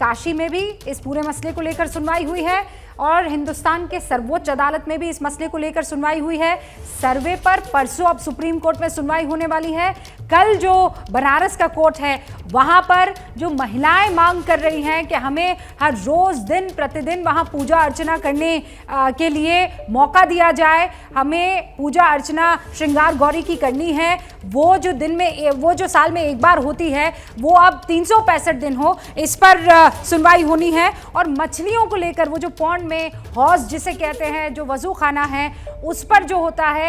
काशी में भी इस पूरे मसले को लेकर सुनवाई हुई है और हिंदुस्तान के सर्वोच्च अदालत में भी इस मसले को लेकर सुनवाई हुई है। सर्वे पर परसों अब सुप्रीम कोर्ट में सुनवाई होने वाली है। कल जो बनारस का कोर्ट है वहां पर जो महिलाएं मांग कर रही हैं कि हमें हर रोज दिन प्रतिदिन वहां पूजा अर्चना करने के लिए मौका दिया जाए, हमें पूजा अर्चना श्रृंगार गौरी की करनी है, वो जो दिन में वो जो साल में एक बार होती है वो अब 365 दिन हो, इस पर सुनवाई होनी है। और मछलियों को लेकर वो जो पौंड में हौज जिसे कहते हैं, जो वजू खाना है, उस पर जो होता है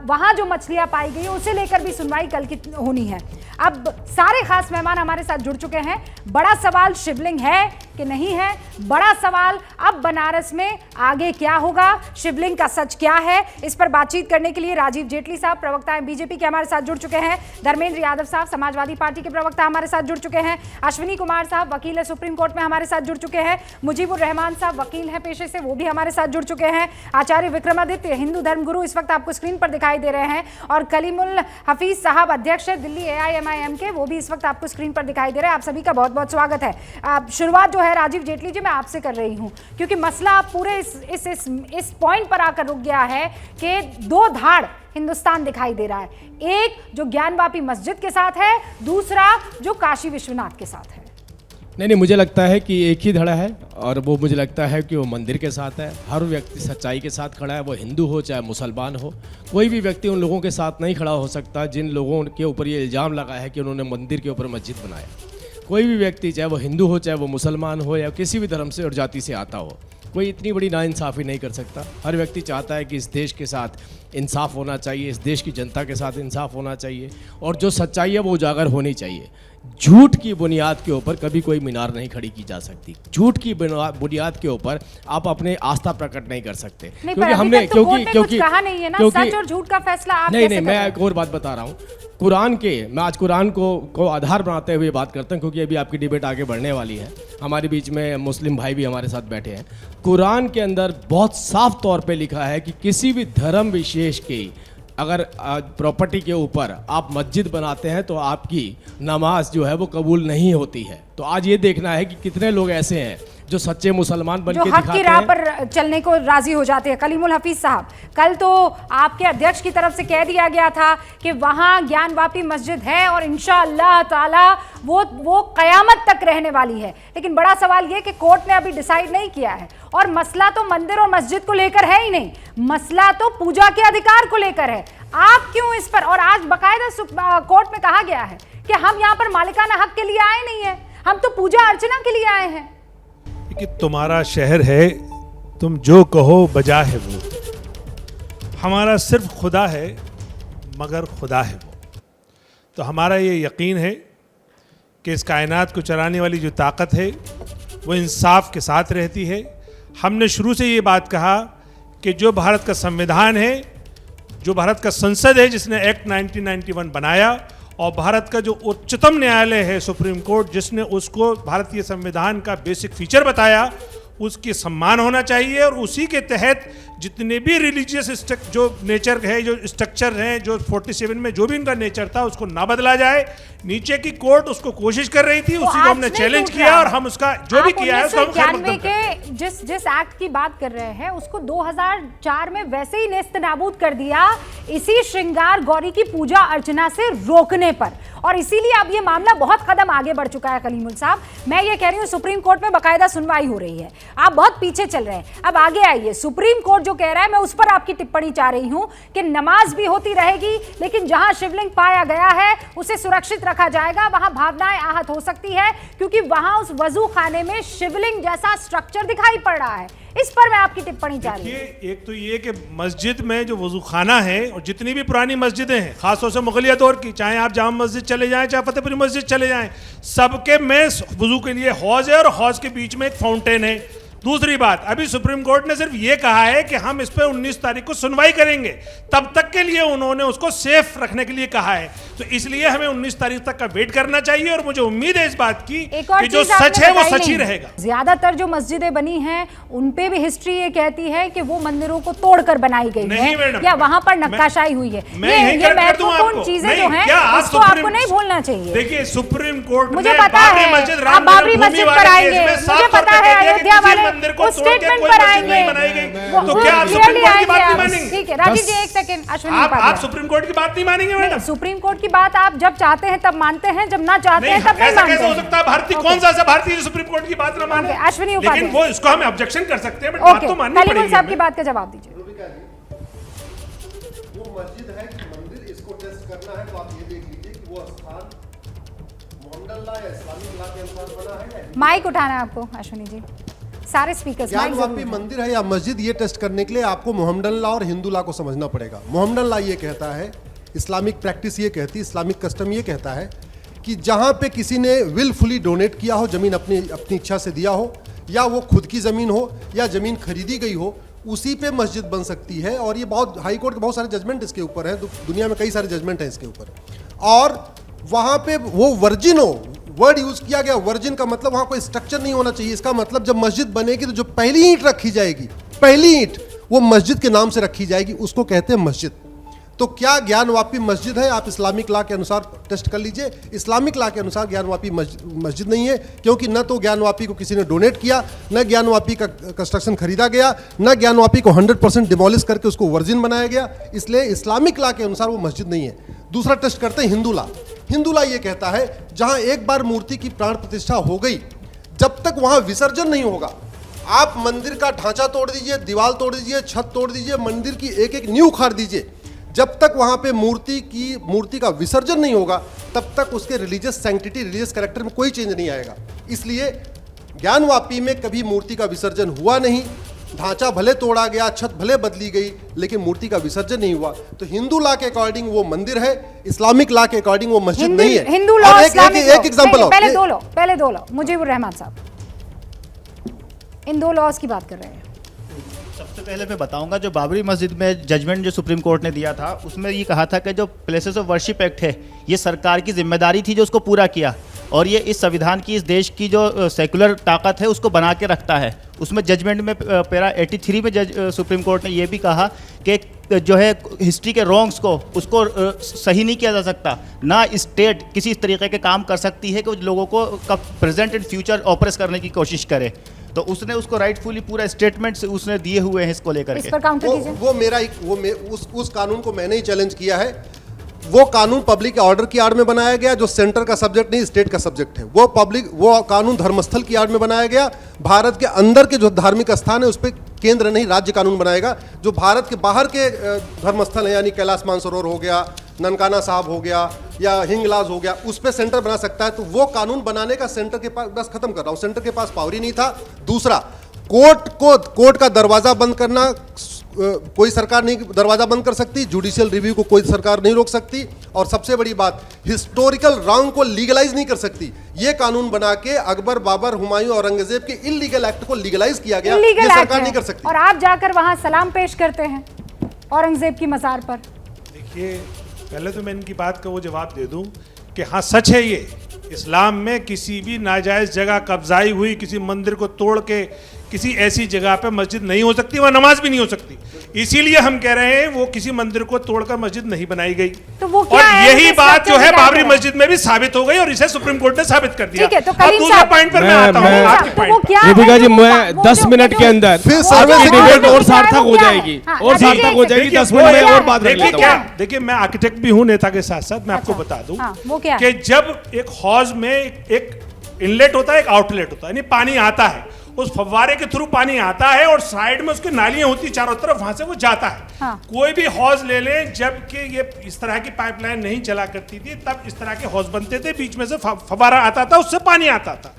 वहां जो मछलियां पाई गई उसे लेकर भी सुनवाई कल की होनी है। अब सारे खास मेहमान हमारे साथ जुड़ चुके हैं। बड़ा सवाल शिवलिंग है कि नहीं है, बड़ा सवाल अब बनारस में आगे क्या होगा, शिवलिंग का सच क्या है, इस पर बातचीत करने के लिए राजीव जेटली साहब प्रवक्ता हैं बीजेपी के हमारे साथ जुड़ चुके हैं, धर्मेंद्र यादव साहब समाजवादी पार्टी के प्रवक्ता हमारे साथ जुड़ चुके हैं, अश्विनी कुमार साहब वकील है सुप्रीम कोर्ट में हमारे साथ जुड़ चुके हैं, मुजीबुर रहमान साहब वकील हैं पेशे से, वो भी हमारे साथ जुड़ चुके हैं, आचार्य विक्रमादित्य हिंदू धर्मगुरु इस वक्त आपको स्क्रीन पर दिखाई दे रहे हैं, और कलीमुल हफीज साहब अध्यक्ष है दिल्ली AIMIM के, वो भी इस वक्त आपको स्क्रीन पर दिखाई दे रहे हैं। आप सभी का बहुत बहुत स्वागत है। शुरुआत जो है राजीव जेटली जी मैं आपसे कर रही हूं, क्योंकि मसला पूरे इस पॉइंट पर आकर रुक गया है कि दो धाड़ हिंदुस्तान दिखाई दे रहा है, एक जो ज्ञानवापी मस्जिद के साथ है, दूसरा जो काशी विश्वनाथ के साथ है। नहीं, मुझे लगता है कि एक ही धड़ा है और वो मुझे लगता है कि वो मंदिर के साथ है। हर व्यक्ति सच्चाई के साथ खड़ा है, वो हिंदू हो चाहे मुसलमान हो। कोई भी व्यक्ति उन लोगों के साथ नहीं खड़ा हो सकता जिन लोगों के ऊपर ये इल्ज़ाम लगा है कि उन्होंने मंदिर के ऊपर मस्जिद बनाया। कोई भी व्यक्ति चाहे वो हिंदू हो चाहे वो मुसलमान हो या किसी भी धर्म से और जाति से आता हो, कोई इतनी बड़ी नाइंसाफ़ी नहीं कर सकता। हर व्यक्ति चाहता है कि इस देश के साथ इंसाफ होना चाहिए, इस देश की जनता के साथ इंसाफ होना चाहिए और जो सच्चाई है वो उजागर होनी चाहिए। झूठ की बुनियाद के ऊपर कभी कोई मीनार नहीं खड़ी की जा सकती। झूठ की बुनियाद के ऊपर आप अपने आस्था प्रकट नहीं कर सकते। क्योंकि हमने क्योंकि कहा नहीं है ना, सच और झूठ का फैसला आप नहीं, मैं एक और बात बता रहा हूँ। मैं आज कुरान को आधार बनाते हुए बात करता हूँ, क्योंकि अभी आपकी डिबेट आगे बढ़ने वाली है। हमारे बीच में मुस्लिम भाई भी हमारे साथ बैठे हैं। कुरान के अंदर बहुत साफ तौर पे लिखा है कि किसी भी धर्म विशेष की अगर प्रॉपर्टी के ऊपर आप मस्जिद बनाते हैं तो आपकी नमाज जो है वो कबूल नहीं होती है। तो आज ये देखना है कि कितने लोग ऐसे हैं जो सच्चे मुसलमान बन के दिखाते हैं, हक की राह पर चलने को राजी हो जाते हैं। कलीमुल हफीज साहब, कल तो आपके अध्यक्ष की तरफ से कह दिया गया था कि वहां ज्ञानवापी मस्जिद है और इंशाअल्लाह ताला वो कयामत तक रहने वाली है, लेकिन बड़ा सवाल ये कि कोर्ट ने अभी डिसाइड नहीं किया है और मसला तो मंदिर और मस्जिद को लेकर है ही नहीं, मसला तो पूजा के अधिकार को लेकर है। आप क्यों इस पर, और आज बाकायदा कोर्ट में कहा गया है कि हम यहाँ पर मालिकाना हक के लिए आए नहीं है, हम तो पूजा अर्चना के लिए आए हैं। कि तुम्हारा शहर है, तुम जो कहो बजा है वो, हमारा सिर्फ खुदा है मगर खुदा है वो। तो हमारा ये यकीन है कि इस कायनात को चलाने वाली जो ताकत है वो इंसाफ के साथ रहती है। हमने शुरू से ये बात कहा कि जो भारत का संविधान है, जो भारत का संसद है जिसने एक्ट 1991 बनाया, और भारत का जो उच्चतम न्यायालय है सुप्रीम कोर्ट जिसने उसको भारतीय संविधान का बेसिक फीचर बताया, उसकी सम्मान होना चाहिए। और उसी के तहत जितने भी रिलीजियस जो नेचर है, जो स्ट्रक्चर हैं, जो 47 में जो भी इनका नेचर था उसको ना बदला जाए। नीचे की कोर्ट उसको कोशिश कर रही थी, उसी को हमने चैलेंज किया और हम उसका जो भी किया है उसको हम खैर मकदम के जिस एक्ट की बात कर रहे हैं उसको 2004 में वैसे ही नेस्त नाबूद कर दिया, इसी श्रृंगार गौरी की पूजा अर्चना से रोकने पर, और इसीलिए अब ये मामला बहुत कदम आगे बढ़ चुका है। कलीमुल साहब, मैं ये कह रही हूँ सुप्रीम कोर्ट में बाकायदा सुनवाई हो रही है, आप बहुत पीछे चल रहे हैं। अब आगे आइए, सुप्रीम कोर्ट जो कह रहा है मैं उस पर आपकी टिप्पणी चाह रही हूं कि नमाज भी होती रहेगी, लेकिन जहां शिवलिंग पाया गया है उसे सुरक्षित रखा जाएगा। वहां भावनाएं आहत हो सकती है क्योंकि वहां उस वजू खाने में शिवलिंग जैसा स्ट्रक्चर दिखाई पड़ रहा है। इस पर मैं आपकी टिप्पणी चाह रही हूं। एक तो ये कि मस्जिद में जो वजू खाना है और जितनी भी पुरानी मस्जिदें हैं, खासतौर से मुगलिया दौर की, चाहे आप जामा मस्जिद चले जाएं चाहे फतेहपुरी मस्जिद चले जाएं, सबके में वजू के लिए हौज है और हौज के बीच में एक फाउंटेन है। दूसरी बात, अभी सुप्रीम कोर्ट ने सिर्फ ये कहा है कि हम इस पे 19 तारीख को सुनवाई करेंगे, तब तक के लिए उन्होंने उसको सेफ रखने के लिए कहा है। तो इसलिए हमें 19 तारीख तक का वेट करना चाहिए और मुझे उम्मीद है इस बात की कि जो सच है वो सच ही रहेगा। ज्यादातर जो मस्जिदें बनी हैं उन पे भी हिस्ट्री ये कहती है कि वो मंदिरों को तोड़कर बनाई गई है या वहां पर नक्काशाई हुई है। ये महत्वपूर्ण चीजें जो हैं उसको आपको नहीं भूलना चाहिए। देखिए सुप्रीम कोर्ट मुझे पता है आप बाबरी मस्जिद पर आएंगे, मुझे पता है अयोध्या वाले उस स्टेटमेंट पर आएंगे, तो क्या आप सुप्रीम कोर्ट की बात नहीं मानेंगे? ठीक है राजीव जी, एक सेकंड। अश्विनी, आप सुप्रीम कोर्ट की बात नहीं मानेंगे मैडम? सुप्रीम कोर्ट की बात आप जब चाहते हैं तब मानते हैं, जब ना चाहते हैं तब नहीं मानते। कैसे हो सकता है? भारतीय कौन सा ऐसा भारतीय जो सुप्रीम कोर्ट की बात ना माने? अश्विनी उपाध्याय, लेकिन वो इसको हम ऑब्जेक्शन कर सकते हैं, बट बात तो माननी पड़ेगी। साहब की बात का जवाब दीजिए। वो मस्जिद है कि मंदिर, इसको टेस्ट करना है तो आप ये देख लीजिए कि वो स्थान मोहम्मदन ला या इस्लामिक ला के अनुसार बना है या माइक उठाना है आपको अश्विनी जी, सारे स्पीकर्स। ज्ञानवापी मंदिर है या मस्जिद, ये टेस्ट करने के लिए आपको मोहम्मदन ला और हिंदू ला को समझना पड़ेगा। मोहम्मदन ला ये कहता है, इस्लामिक प्रैक्टिस ये कहती है, इस्लामिक कस्टम ये कहता है कि जहाँ पे किसी ने विलफुली डोनेट किया हो, जमीन अपनी इच्छा से दिया हो, या वो खुद की ज़मीन हो या ज़मीन खरीदी गई हो, उसी पे मस्जिद बन सकती है। और ये बहुत हाई कोर्ट के बहुत सारे जजमेंट इसके ऊपर है, दुनिया में कई सारे जजमेंट हैं इसके ऊपर। और वहाँ पे वो वर्जिन हो, वर्ड यूज़ किया गया वर्जिन का मतलब वहाँ कोई स्ट्रक्चर नहीं होना चाहिए। इसका मतलब जब मस्जिद बनेगी तो जो पहली ईंट रखी जाएगी, पहली ईंट वो मस्जिद के नाम से रखी जाएगी, उसको कहते हैं मस्जिद। तो क्या ज्ञानवापी मस्जिद है? आप इस्लामिक लॉ के अनुसार टेस्ट कर लीजिए। इस्लामिक लॉ के अनुसार ज्ञानवापी मस्जिद नहीं है, क्योंकि न तो ज्ञानवापी को किसी ने डोनेट किया, न ज्ञानवापी का कंस्ट्रक्शन खरीदा गया, न ज्ञानवापी को 100% डिमोलिश करके उसको वर्जिन बनाया गया। इसलिए इस्लामिक लॉ के अनुसार वो मस्जिद नहीं है। दूसरा टेस्ट करते हैं हिंदू लॉ। हिंदू लॉ ये कहता है जहाँ एक बार मूर्ति की प्राण प्रतिष्ठा हो गई, जब तक वहाँ विसर्जन नहीं होगा, आप मंदिर का ढांचा तोड़ दीजिए, दीवार तोड़ दीजिए, छत तोड़ दीजिए, मंदिर की एक एक नींव उखाड़ दीजिए, जब तक वहाँ पे मूर्ति का विसर्जन नहीं होगा, तब तक उसके रिलीजियस सैंक्टिटी, रिलीजियस कैरेक्टर में कोई चेंज नहीं आएगा। इसलिए ज्ञानवापी में कभी मूर्ति का विसर्जन हुआ नहीं, ढांचा भले तोड़ा गया, छत भले बदली गई, लेकिन मूर्ति का विसर्जन नहीं हुआ। तो हिंदू लॉ के अकॉर्डिंग वो मंदिर है, इस्लामिक लॉ के अकॉर्डिंग वो मस्जिद नहीं है। हिंदू लॉ, एक एग्जांपल, पहले दो लॉ, मुजीबुर रहमान साहब इन दो लॉज की बात कर रहे हैं। सबसे पहले मैं बताऊंगा, जो बाबरी मस्जिद में जजमेंट जो सुप्रीम कोर्ट ने दिया था, उसमें ये कहा था कि जो प्लेसेस ऑफ वर्शिप एक्ट है, ये सरकार की जिम्मेदारी थी जो उसको पूरा किया, और ये इस संविधान की, इस देश की जो सेकुलर ताकत है उसको बना के रखता है। उसमें जजमेंट में पैरा 83 में सुप्रीम कोर्ट ने ये भी कहा कि जो है हिस्ट्री के रॉन्ग्स को उसको सही नहीं किया जा सकता, ना स्टेट किसी तरीके के काम कर सकती है कि लोगों को प्रेजेंट एंड फ्यूचर ऑपरेस करने की कोशिश करे। तो उसने उसको राइटफुली पूरा स्टेटमेंट से उसने दिए हुए हैं इसको लेकर के। उस कानून को मैंने ही चैलेंज किया है। वो कानून पब्लिक ऑर्डर की आड़ में बनाया गया, जो सेंटर का सब्जेक्ट नहीं, स्टेट का सब्जेक्ट है। वो कानून धर्मस्थल की आड़ में बनाया गया। भारत के अंदर के जो धार्मिक स्थान है उस पर केंद्र नहीं, राज्य कानून बनाएगा। जो भारत के बाहर के धर्मस्थल है, यानी कैलाश मानसरोवर हो गया, ननकाना साहब हो गया, या हिंगलाज हो गया, उस पर सेंटर बना सकता है। तो वो कानून बनाने का सेंटर के पास, बस खत्म कर रहा हूँ, सेंटर के पास पावर ही नहीं था। दूसरा, कोर्ट का दरवाजा बंद करना कोई सरकार नहीं दरवाजा बंद कर सकती, जुडिशियल रिव्यू को कोई सरकार नहीं रोक सकती, और सबसे बड़ी बात, हिस्टोरिकल रॉन्ग को लीगलाइज नहीं कर सकती। ये कानून बना के अकबर, बाबर, हुमायूं, औरंगजेब के इल्लीगल एक्ट को लीगलाइज किया गया, ये सरकार नहीं कर सकती। और आप जाकर वहां सलाम पेश करते हैं औरंगजेब की मजार पर। देखिए, पहले तो मैं इनकी बात का वो जवाब दे दूं कि हाँ सच है, ये इस्लाम में किसी भी नाजायज जगह कब्जाई हुई, किसी मंदिर को तोड़ के किसी ऐसी जगह पे मस्जिद नहीं हो सकती, वहाँ नमाज भी नहीं हो सकती। इसीलिए हम कह रहे हैं वो किसी मंदिर को तोड़कर मस्जिद नहीं बनाई गई। तो वो क्या और यही बात जो है बाबरी मस्जिद में भी साबित हो गई, और इसे सुप्रीम कोर्ट ने साबित कर दिया। ठीक है, तो कलीम दूसरा पॉइंट पर मैं आता हूँ आपके पॉइंट पर। दीपिका जी, मैं 10 मिनट के अंदर फिर सर्वे डिबेट और सार्थक हो जाएगी, और सार्थक हो जाएगी। 10 मिनट में और बात रख लेता हूं। देखिए, मैं आर्किटेक्ट भी हूँ, नेता के साथ साथ मैं आपको बता दूं कि जब एक हौज में एक इनलेट होता है, एक आउटलेट होता है, यानी पानी आता है, उस फव्वारे के थ्रू पानी आता है और साइड में उसकी नालियां होती है चारों तरफ, वहां से वो जाता है। हाँ। कोई भी हौज ले लें, जबकि ये इस तरह की पाइपलाइन नहीं चला करती थी, तब इस तरह के हौज बनते थे, बीच में से फव्वारा आता था, उससे पानी आता था,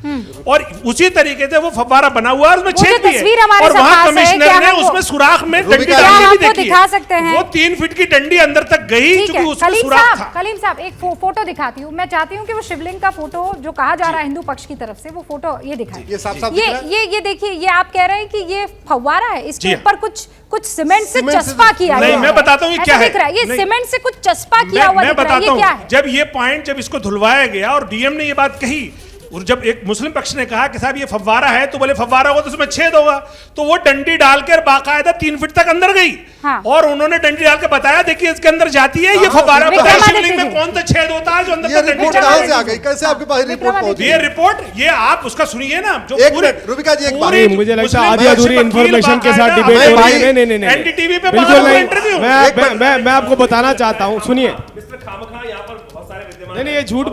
और उसी तरीके से वो फव्वारा बना हुआ है, उसमें छेद भी है, और वहां कमिश्नर ने उसमें सुराख में डंडी डाली भी देखी है। वो 3 फीट की डंडी अंदर तक गई, क्योंकि उसमें सुराख था। कलीम साहब, एक फोटो दिखाती हूँ, मैं चाहती हूँ कि वो शिवलिंग का फोटो जो कहा जा रहा है हिंदू पक्ष की तरफ से वो फोटो ये दिखाएं। ये साफ-साफ दिख रहा है? ये देखिए, ये आप कह रहे हैं कि ये फव्वारा है, इसके जी। ऊपर कुछ सीमेंट से सीमेंट से- चस्पा किया नहीं, गया है। मैं बताता हूँ ये ऐसा क्या है। दिख रहा है, ये नहीं। सीमेंट से कुछ चस्पा किया हुआ मैं दिख रहा है, बताता ये क्या हूं, है? जब ये पॉइंट जब इसको धुलवाया गया और डीएम ने ये बात कही और जब एक मुस्लिम पक्ष ने कहा कि साहब ये फव्वारा है, तो बोले फव्वारा होगा तो उसमें छेद होगा, तो वो डंडी डालकर बाकायदा 3 फीट तक अंदर गई। हाँ। और उन्होंने डंडी डाल के बताया देखिए इसके अंदर जाती है, ये हाँ, फव्वारा विक्रमादित्य बताया शिवलिंग जी। में कौन सा छेद होता है जो अंदर ये तक डंडी रिपोर्ट चला कहाँ गई। से आ गई? कैसे आपके पास रिपोर्ट पहुंची? ये रिपोर्ट ये आप उसका सुनिए ना, जो एक पूरी- मिनट, रुबिका जी, एक बात। पूरी नहीं, मुझे लगता मुस्लिम है आधी भाषा अधूरी वकील इन्फॉर्मेशन के साथ बाकायदा डिबेट हो भाई, रही है। नहीं नहीं नहीं एनडीटीवी पे बिल्कुल बात हुई, नहीं। इंटरव्यू। मैं आपको बताना चाहता हूँ, सुनिए। मिस्टर खामखा यहाँ पर बहुत सारे विद्यमान नहीं नहीं, ये झूठ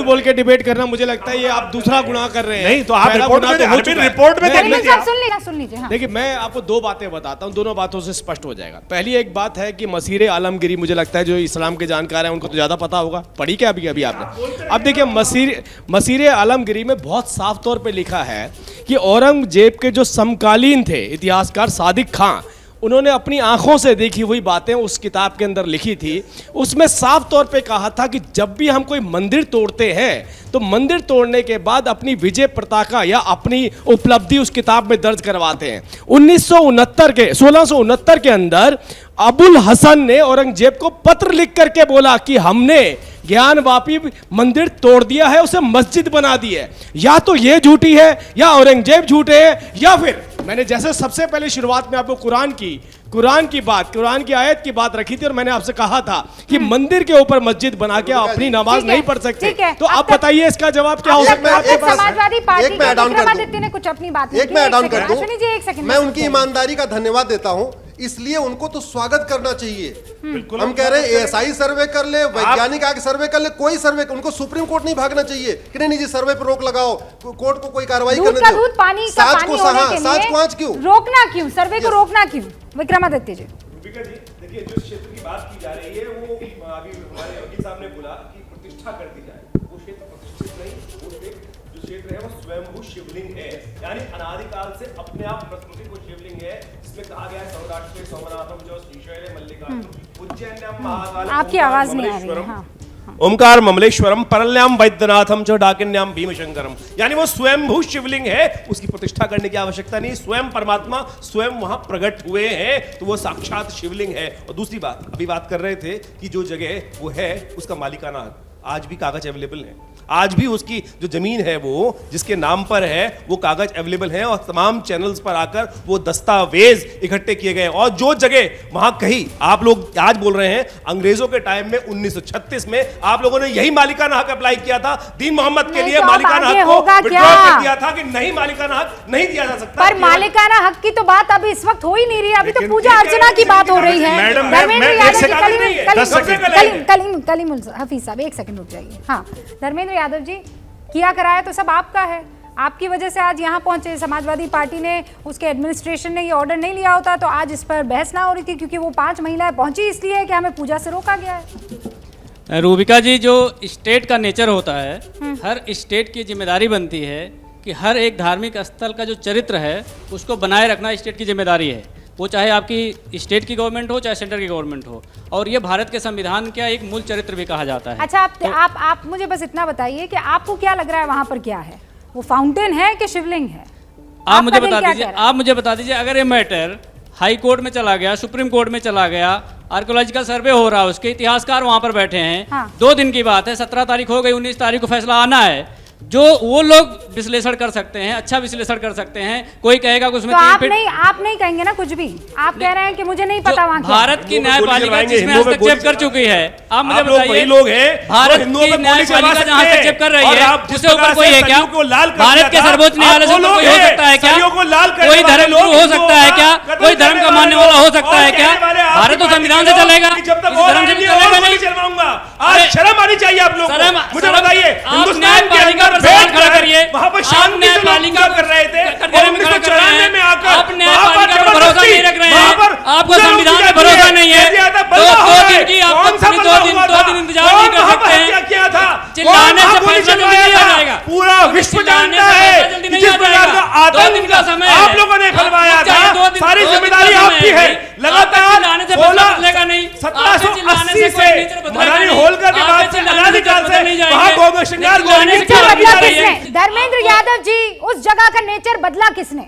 बोल के डिबेट करना, मुझे लगता है ये आप दूसरा गुनाह कर रहे हैं। नहीं, तो आप पहला रिपोर्ट गुनाह में तो हो अरबी चुका है। रिपोर्ट में नहीं, करीम देखना नहीं, साहब सुन लीजिए। हाँ। देखिए, मैं आपको 2 बातें बताता हूँ, दोनों बातों से स्पष्ट हो जाएगा। पहली एक बात है कि मसीरे आलमगिरी, मुझे लगता है जो इस्लाम के जानकार हैं उनको तो ज़्यादा पता होगा, पढ़ी क्या अभी आपने? अब देखिए, मसीरे आलमगिरी में बहुत साफ तौर पे लिखा है कि औरंगजेब के जो समकालीन थे इतिहासकार सादिक खां, उन्होंने अपनी आंखों से देखी हुई बातें उस किताब के अंदर लिखी थी। उसमें साफ तौर पे कहा था कि जब भी हम कोई मंदिर तोड़ते हैं तो मंदिर तोड़ने के बाद अपनी विजय पताका या अपनी उपलब्धि उस किताब में दर्ज करवाते हैं। 1669 के अंदर अबुल हसन ने औरंगजेब को पत्र लिख करके बोला कि हमने ज्ञानवापी मंदिर तोड़ दिया है, उसे मस्जिद बना दी है। या तो ये झूठी है या औरंगजेब झूठे हैं, या फिर मैंने जैसे सबसे पहले शुरुआत में आपको कुरान की आयत की बात रखी थी और मैंने आपसे कहा था कि मंदिर के ऊपर मस्जिद बना के अपनी नमाज नहीं पढ़ सकते। तो आप बताइए इसका जवाब क्या हो सकता है आपके पास? समाजवादी पार्टी एक मैं ऐड ऑन कर दूं। विक्रमादित्य ने कुछ अपनी बात एक मैं ऐड ऑन कर दूं। सुनिए जी, एक सेकंड मैं उनकी ईमानदारी का धन्यवाद देता हूं, इसलिए उनको तो स्वागत करना चाहिए। हम कह रहे हैं एएसआई सर्वे कर ले, वैज्ञानिक आके सर्वे कर ले, कोई सर्वे, उनको सुप्रीम कोर्ट नहीं भागना चाहिए कि नहीं जी सर्वे पर रोक लगाओ, कोर्ट को कोई कार्रवाई करने दूध का दो। दूध पानी का साज पानी को होने सहा, के साज को आंच लिए क्यों? रोकना क्यों, सर्वे को रोकना क्यों? विक्रमादित्य जी, रूबिका जी, देखिए जो क्षेत्र की बात की जा रही है वो अभी हमारे वकील साहब ने बोला कि प्रतिष्ठा कर दी जाए। वो क्षेत्र प्रतिष्ठित नहीं, वो जो क्षेत्र है वो स्वयंभू शिवलिंग है, यानी अनादिकाल से अपने आप प्रकृति को शिवलिंग है, जिसमें कहा गया है सौराष्ट्र सोमनाथम जो श्रीशैल मल्लिकार्जुन उज्जैन्यम महाकाल। आपकी आवाज नहीं आ रही है। हाँ। ओमकार ममलेश्वरम परल्याम वैद्यनाथम च डाकिन्याम भीमशंकरम, यानी वो स्वयंभू शिवलिंग है, उसकी प्रतिष्ठा करने की आवश्यकता नहीं। स्वयं परमात्मा स्वयं वहां प्रकट हुए हैं, तो वो साक्षात शिवलिंग है। और दूसरी बात, अभी बात कर रहे थे कि जो जगह वो है उसका मालिकाना हक, आज भी कागज अवेलेबल है, आज भी उसकी जो जमीन है वो जिसके नाम पर है वो कागज अवेलेबल है और तमाम चैनल्स पर आकर वो दस्तावेज इकट्ठे किए गए। और जो जगह वहां कही, आप लोग आज बोल रहे हैं अंग्रेजों के टाइम में 1936 में आप लोगों ने यही मालिकाना हक अप्लाई किया था, दीन मोहम्मद के नहीं, लिए तो मालिकाना आगे हक को होगा विड्रॉ क्या? कर दिया था कि नहीं, मालिकाना हक नहीं दिया जा सकता। पर केवल- मालिकाना हक की तो बात अभी इस वक्त हो ही नहीं रही है, अभी तो लेकिन पूजा ये अर्चना की बात हो रही है। मैडम, धर्मेंद्र मैं यादव एक जी, सेकंड नहीं है, 10 सेकंड। कलीमुल हफीज साहब, एक सेकंड रुक जाइए। हाँ, धर्मेंद्र यादव जी, किया कराया तो सब आपका है, आपकी वजह से आज यहाँ पहुंचे। समाजवादी पार्टी ने, उसके एडमिनिस्ट्रेशन ने ये ऑर्डर नहीं लिया होता तो आज इस पर बहस ना हो रही थी, क्योंकि वो 5 महिलाएं पहुंची इसलिए है कि हमें पूजा से रोका गया है। रूबिका जी, जो स्टेट का नेचर होता है, हर स्टेट की जिम्मेदारी बनती है कि हर एक धार्मिक स्थल का जो चरित्र है उसको बनाए रखना स्टेट की जिम्मेदारी है, वो चाहे आपकी स्टेट की गवर्नमेंट हो चाहे सेंटर की गवर्नमेंट हो। और ये भारत के संविधान का एक मूल चरित्र भी कहा जाता है। अच्छा, आप मुझे बस इतना बताइए कि आपको क्या लग रहा है वहां पर क्या है? वो फाउंटेन है कि शिवलिंग है? आप मुझे आपका दिल बता क्या दीजिए, कह रहा है? आप मुझे बता दीजिए, अगर ये मैटर हाई कोर्ट में चला गया, सुप्रीम कोर्ट में चला गया, आर्कोलॉजिकल सर्वे हो रहा है, उसके इतिहासकार वहां पर बैठे हैं, हाँ। 2 दिन की बात है, 17 तारीख हो गई, 19 तारीख को फैसला आना है, जो वो लोग विश्लेषण कर सकते हैं, अच्छा विश्लेषण कर सकते हैं। कोई कहेगा कि उसमें तो 3 आप फीट नहीं कहेंगे ना कुछ भी? आप कह रहे हैं कि मुझे नहीं पता वहां क्या है। भारत की न्यायपालिका चलवाएंगे, जिसमें हिंदुओं पे हस्तक्षेप कर गोली चुकी है, आप मुझे आप लोग बताइए, वही लोग हैं भारत जो हिंदुओं की पे गोली न्यायपालिका चला जहाँ सकते हैं। हस्तक्षेप कर रही और है, आप जिस उससे ऊपर प्रकार कोई से है क्या? सरियों को लाल कर भारत दिया के था, सर्वोच्च आप न्यायालय से वो ऊपर लोग कोई हो हैं, सकता है क्या? सरियों को लाल करने कोई वाले धर्म लोग गुरु हो सकता है क्या? कत्ल कोई धर्म करने का मानने वाले वाला हो लोग सकता और है क्या? कहने वाले आपकी भारत तो पार्टी संविधान के से लोग चलेगा, कि जब तक किसी और धर्म से आएंगे चलेगा और नहीं। गोली चलवाऊंगा। आज अरे, शर्म आनी चाहिए आप लोगों को। मुझे बताइए, आप हिंदुस्तान के न्यायपालिका अंदर पर सवाल बैठ खड़ा कर करिए, वहां पर आप शांति से लोग न्यायपालिका पूजा कर रहे थे, कर देने में खड़ा कर रहे 1994 हैं, में आकर आप न्यायपालिका पर भरोसा नहीं रख रहे हैं, आपको संविधान पे भरोसा नहीं है, तो 2 दिन की आप अपनी 2 दिन इंतजार नहीं कर सकते हैं। क्या था? चिल्लाने से फैसला जल्दी नहीं आ जाएगा। पूरा विश्व चिल्लाने जानता से है फैसला जल्दी कि नहीं जिस आ प्रकार का जाएगा। 2 दिन का आतंक समय आप है। लोगों ने फैलवाया आप चाहे था, 2 दिन, सारी 2 दिन का जिम्मेदारी समय आपकी है। आपके लगातार चिल्लाने से फैसला बदलेगा नहीं, आपके चिल्लाने से 1780 कोई नेचर से बदलेगा मराठी नहीं, होलकर के आपके बाद से चिल्लाने से अनादिकाल बदल से नहीं जाएंगे। वहां गोगा श्रृंगार चिल्लाने से गोविंद नेचर क्या बदला बदल किसने? रही है? धर्मेंद्र यादव जी, उस जगह का नेचर बदला किसने?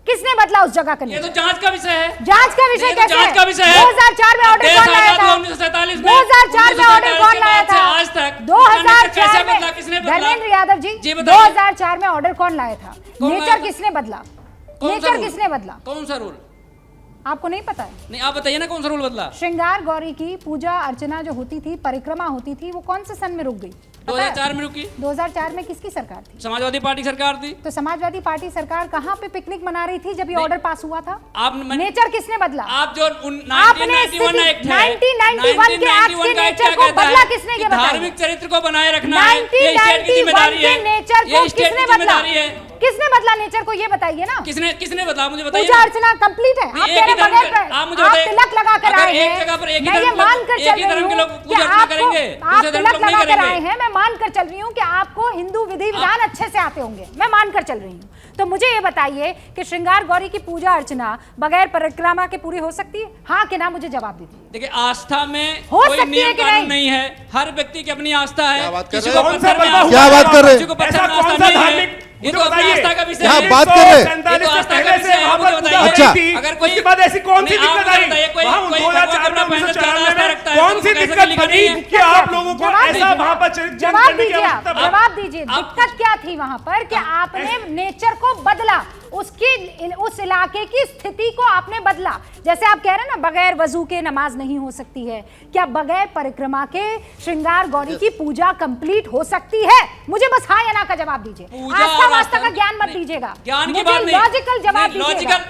किसने बदला उस जगह का ये नेचर? तो जांच का विषय है। जांच का विषय ये तो कैसे? जांच का विषय है। 2004 में ऑर्डर कौन लाया था? 1947 में 2004 में ऑर्डर कौन लाया था? आज तक 2004 बदला, किसने में बदला? धर्मेंद्र यादव जी, जी बताइए। 2004 में ऑर्डर कौन लाया था? कौन नेचर लाया था? किसने बदला? कौन सा नेचर रूल? किसने बदला? कौन सा रूल? आपको नहीं पता है? नहीं, आप बताइए ना कौन सा रूल बदला? श्रृंगार गौरी की पूजा अर्चना जो होती थी, परिक्रमा होती थी, वो कौन से सन में रुक गई? पता है? 2004 में रुकी। 2004 में किसकी सरकार थी? समाजवादी पार्टी सरकार थी। तो समाजवादी पार्टी सरकार कहाँ पे पिकनिक मना रही थी जब ये ऑर्डर पास हुआ था? आप नेचर किसने बदला? आप जो आपने 1991 एक्ट है, 1991 के एक्ट के नेचर को बदला किसने? ये बताइए। धार्मिक चरित्र को बनाए रखना है, ये स्टेट की 1991 जिम्मेदारी के है। नेचर ये को स्टेट किसने की बदला? जिम्मेदारी है। किसने बदला नेचर को, ये बताइए ना। किसने बदला, मुझे बताइए पूजा ना। अर्चना कंप्लीट है। आप एक कह ही रहे धर्म बगैर के- आप मुझे आप बताइए, तिलक लगा कर अगर आए एक हैं। जगह पर एक ही मैं धर्म ये के मान लोग- कर एक चल ही रही धर्म के हूँ लोग कि पूजा अर्चना आपको करेंगे, आप दूसरे धर्म तिलक के लोग नहीं लगा कर आए करेंगे। हैं। मैं मान कर चल रही हूँ कि आपको हिंदू विधि विधान अच्छे से आते होंगे। मैं मान कर चल रही हूँ। तो मुझे ये बताइए कि श्रृंगार गौरी की पूजा अर्चना बगैर परिक्रमा के पूरी हो सकती है? हाँ कि ना, मुझे जवाब दीजिए। देखिए, आस्था में हो कोई सकती है नियम कि कानून नहीं? नहीं है। हर व्यक्ति की अपनी आस्था है। क्या बात कर किसी रहे को हैं? पत्थर में कौन सा आस्था क्या बात कर रहे हैं? किसी को पत्थर ऐसा में कौन आस्था सा नहीं है। धार्मिक- ये तो मुझे अपनी बताइए। आस्था का विषय क्या है। बात कर रहे हैं? 1947 ये तो से आस्था का पहले से विषय है, वहाँ मुझे पर पूजा बताइए। हो अच्छा। रही थी। अगर कोई- उसके बाद ऐसी कौन सी नहीं, आप दिक्कत मुझे आई? बताइए, कोई- वहाँ कोई 2004 में भगवान पे 1994 ज्यादा में रखता है, कौन तो सी कैसे दिक्कत लिखा बनी नहीं है? कि आप लोगों को जवाब ऐसा दीजिए। वहाँ पर चेंज जवाब करने की दीजिए आप, आवश्यकता? जवाब दीजिए। दिक्कत क्या थी वहां पर कि आपने नेचर को बदला, उसकी उस इलाके की स्थिति को आपने बदला। जैसे आप कह रहे हैं ना, बगैर वजू के नमाज नहीं हो सकती है, क्या बगैर परिक्रमा के श्रृंगार गौरी की पूजा कंप्लीट हो सकती है? मुझे बस हाँ या ना का जवाब दीजिए। पूजा आस्था और वास्ता का आस्था- ज्ञान मत नहीं, दीजिएगा। ज्ञान की मुझे बात नहीं। लॉजिकल जवाब नहीं, दीजिएगा। लॉजिकल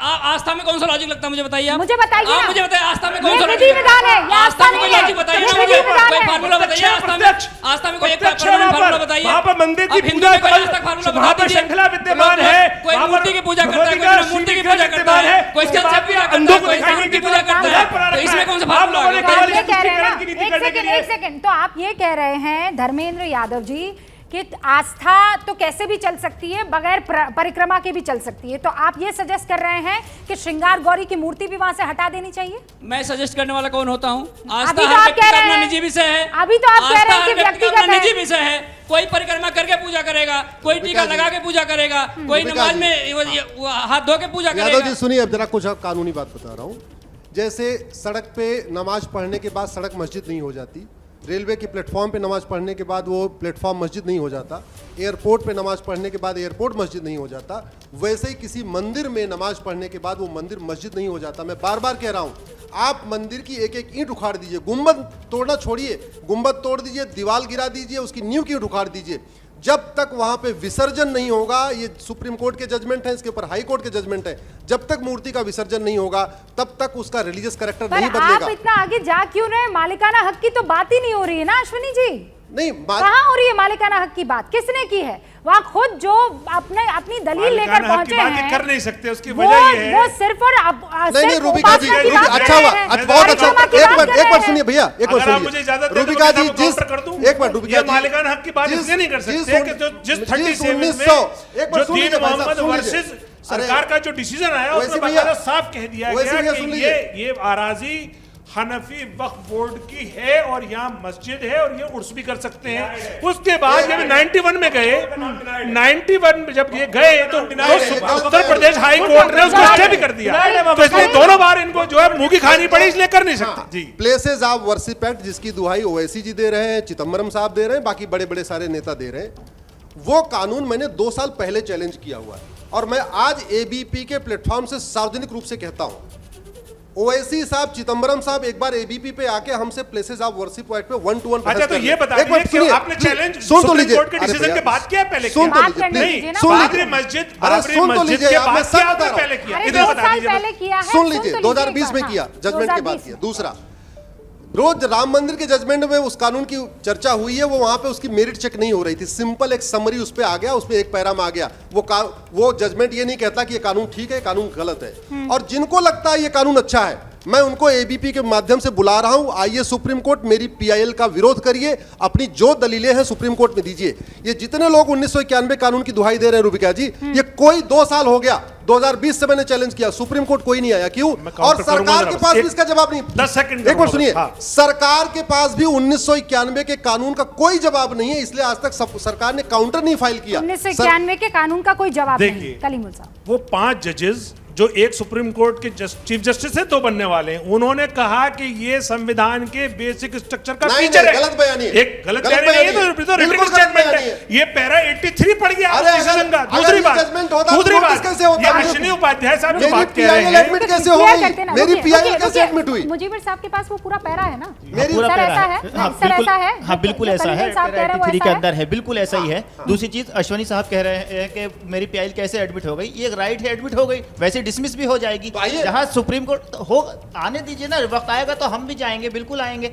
आस्था में कौन सा लॉजिक लगता है, मुझे बताइए आप। मुझे बताइए आप ना। मुझे बताइए, आस्था में कौन ये सा विधि लॉजिक विधान है, ये आस्था आस्था में कोई नहीं है। लॉजिक बताइए ये ना विधि मुझे। विधान कोई है। फार्मूला बताइए आस्था में। आस्था में कोई एक प्रत्यक्ष फार्मूला बताइए। वहाँ पर मंदिर की आप हिंदू पूजा में कोई कल- आज तक फार्मूला वहाँ बता पर दीजिए। श्रृंखला विद्यमान है। कोई वहाँ पर मूर्ति की पूजा करता है, कोई भगवती का मूर्ति की श्री पूजा करता विद्यमान है, कोई उसके चल बाद से पूजा अंधों करता है, को कोई दिखाने सांप की की पूजा करता है। तो इसमें कौन सा फार्मूला आ गया? केवल ये कह रहे हैं ना, तुष्टिकरण की नीति एक करने के सेकंड लिए। एक सेकंड, तो आप ये कह रहे हैं धर्मेंद्र यादव जी कि आस्था तो कैसे भी चल सकती है, बगैर परिक्रमा के भी चल सकती है। तो आप ये सजेस्ट कर रहे हैं कि श्रृंगार गौरी की मूर्ति भी वहां से हटा देनी चाहिए? मैं सजेस्ट करने वाला कौन होता हूँ? अभी आस्था तो हर आप व्यक्ति कह का रहे अपना हैं- निजी विषय है। अभी तो आप कह रहे हैं आस्था कि हर व्यक्ति का व्यक्तिगत अपना है। निजी विषय है। कोई परिक्रमा करके पूजा करेगा, कोई टीका जी। लगा के पूजा करेगा, कोई रूबिका नमाज जी। में वो हाथ धो के पूजा यादव करेगा। जी सुनिए, अब जरा कुछ और कानूनी बात बता रहा हूँ। जैसे सड़क पे नमाज पढ़ने के बाद सड़क मस्जिद नहीं हो जाती, रेलवे के प्लेटफॉर्म पे नमाज पढ़ने के बाद वो प्लेटफॉर्म मस्जिद नहीं हो जाता, एयरपोर्ट पे नमाज पढ़ने के बाद एयरपोर्ट मस्जिद नहीं हो जाता, वैसे ही किसी मंदिर में नमाज पढ़ने के बाद वो मंदिर मस्जिद नहीं हो जाता। मैं बार बार कह रहा हूँ, आप मंदिर की एक एक ईंट उखाड़ दीजिए, गुंबद तोड़ना छोड़िए, गुंबद तोड़ दीजिए, दीवार गिरा दीजिए, उसकी नींव की ईंट उखाड़ दीजिए। जब तक वहां पे विसर्जन नहीं होगा, ये सुप्रीम कोर्ट के जजमेंट है, इसके ऊपर हाई कोर्ट के जजमेंट है, जब तक मूर्ति का विसर्जन नहीं होगा तब तक उसका रिलीजियस कैरेक्टर नहीं पर बदलेगा। आप इतना आगे जा क्यों रहे? मालिकाना हक की तो बात ही नहीं हो रही है ना अश्विनी जी। नहीं कहाँ हो रही है मालिकाना हक की बात? किसने की है? वहाँ खुद जो अपनी दलील लेकर मालिकाना हक पहुंचे की बात ये हैं, कर नहीं सकते, उसकी वजह ये है। वो सिर्फ और नहीं रूबिका जी, अच्छा हुआ, बहुत अच्छा। एक बार सुनिए भैया, एक बार अगर आप मुझे सुनिए इजाजत दें तो रूबिका मैं जी, आपको काउंटर कर दूं? एक बार रूबिका ये जी, मालिकाना हक की बात जिस- इसलिए नहीं कर जिस सकते कि जिस 37 में 1900 एक बार जो सुन दीन लीजिए भाई साहब, मोहम्मद सुन लीजिए। वर्सेस सरकार का जो डिसीजन आया वैसे उसमें भैया- बाकायदा साफ कह दिया वैसे गया भैया कि सुन लीजिए। ये अराजी हनफी वक्फ बोर्ड की है और यहाँ मस्जिद है और ये उर्स भी कर सकते हैं। उसके बाद जब 91 में गए, 91 में जब ये गए तो उत्तर प्रदेश हाई कोर्ट ने उसको स्टे भी कर दिया। तो इसलिए दोनों बार इनको जो है मुंह की खानी पड़ी, इसलिए कर नहीं सकते। जी, प्लेसेस ऑफ वर्शिप एक्ट जिसकी दुहाई ओवैसी जी दे रहे हैं, चिदम्बरम साहब दे रहे हैं, बाकी बड़े बड़े सारे नेता दे रहे हैं। वो कानून मैंने 2 साल पहले चैलेंज किया हुआ है और मैं आज एबीपी के प्लेटफॉर्म से सार्वजनिक रूप से कहता हूं, ओवैसी साहब, चिदम्बरम साहब एक बार एबीपी पे आके हमसे प्लेसेस ऑफ वर्शिप एक्ट पे 1-to-1 अच्छा तो ये बता एक बार दीजिए सुनिए, कि आपने चैलेंज सुन तो सुप्रीम लीजिए, कोर्ट के अरे डिसीजन भैया, के बाद किया पहले सुन तो बात लीजिए, करने प्लीज, दीजिए ना। सुन बाबरी लीजिए। मस्जिद अरे बाबरी सुन तो मस्जिद लीजिए, के आप मैं बाद सब क्या बता आपने रहा पहले हूं। किया? अरे इधर 2 बता साल दीजिए पहले बस। किया है, सुन लीजिए, तो 2020 में हाँ, किया, जजमेंट के बाद 2020 किया। में। दूसरा, रोज राम मंदिर के जजमेंट में उस कानून की चर्चा हुई है, वो वहां पे उसकी मेरिट चेक नहीं हो रही थी, सिंपल एक समरी उस पे आ गया, उसमें एक पैरा में आ गया। वो जजमेंट ये नहीं कहता कि ये कानून ठीक है, कानून गलत है। और जिनको लगता है ये कानून अच्छा है मैं उनको एबीपी के माध्यम से बुला रहा हूं, आइए सुप्रीम कोर्ट, मेरी पीआईएल का विरोध करिए, अपनी जो दलीलें हैं सुप्रीम कोर्ट में दीजिए। ये जितने लोग 1991 कानून की दुहाई दे रहे हैं रुबिका जी, ये कोई 2 साल हो गया, 2020 से मैंने चैलेंज किया, सुप्रीम कोर्ट कोई नहीं आया, क्यों? और सरकार के पास भी इसका जवाब नहीं। 10 सेकंड एक बार सुनिए, सरकार के पास भी 1991 के कानून का कोई जवाब नहीं है, इसलिए आज तक सरकार ने काउंटर नहीं फाइल किया। 1991 के कानून का कोई जवाब नहीं। देखिए, कलीमुल साहब, वो 5 जजेस जो एक सुप्रीम कोर्ट के चीफ जस्टिस से 2 बनने वाले हैं, उन्होंने कहा कि ये संविधान के बेसिक स्ट्रक्चर का फीचर है। गलत बयानी है। एक गलत बयानी नहीं है, तो रिटन स्टेटमेंट है। ये पैरा 83 पढ़ गया आप डिसीजन का। दूसरी बात, कैसे होता है? अश्विनी उपाध्याय साहब जो बात कह रहे पीआईएल हैं, एडमिट कैसे हो गई? मेरी पीआईएल कैसे एडमिट हुई? मुजीबर साहब के पास वो पूरा पैरा है ना? मेरी पूरा सर पैरा ऐसा है। है? हाँ, सर ऐसा है? हाँ बिल्कुल ऐसा है, कलीमुल साहब कह रहे हैं वो 83 ऐसा के है? अंदर है, बिल्कुल ऐसा ही है। दूसरी चीज अश्विनी साहब कह रहे हैं कि मेरी पीआईएल कैसे एडमिट हो गई, ये राइट है, एडमिट हो गई, वैसे डिसमिस भी हो जाएगी। जहां सुप्रीम कोर्ट हो आने दीजिए ना, वक्त आएगा तो हम भी जाएंगे, बिल्कुल आएंगे।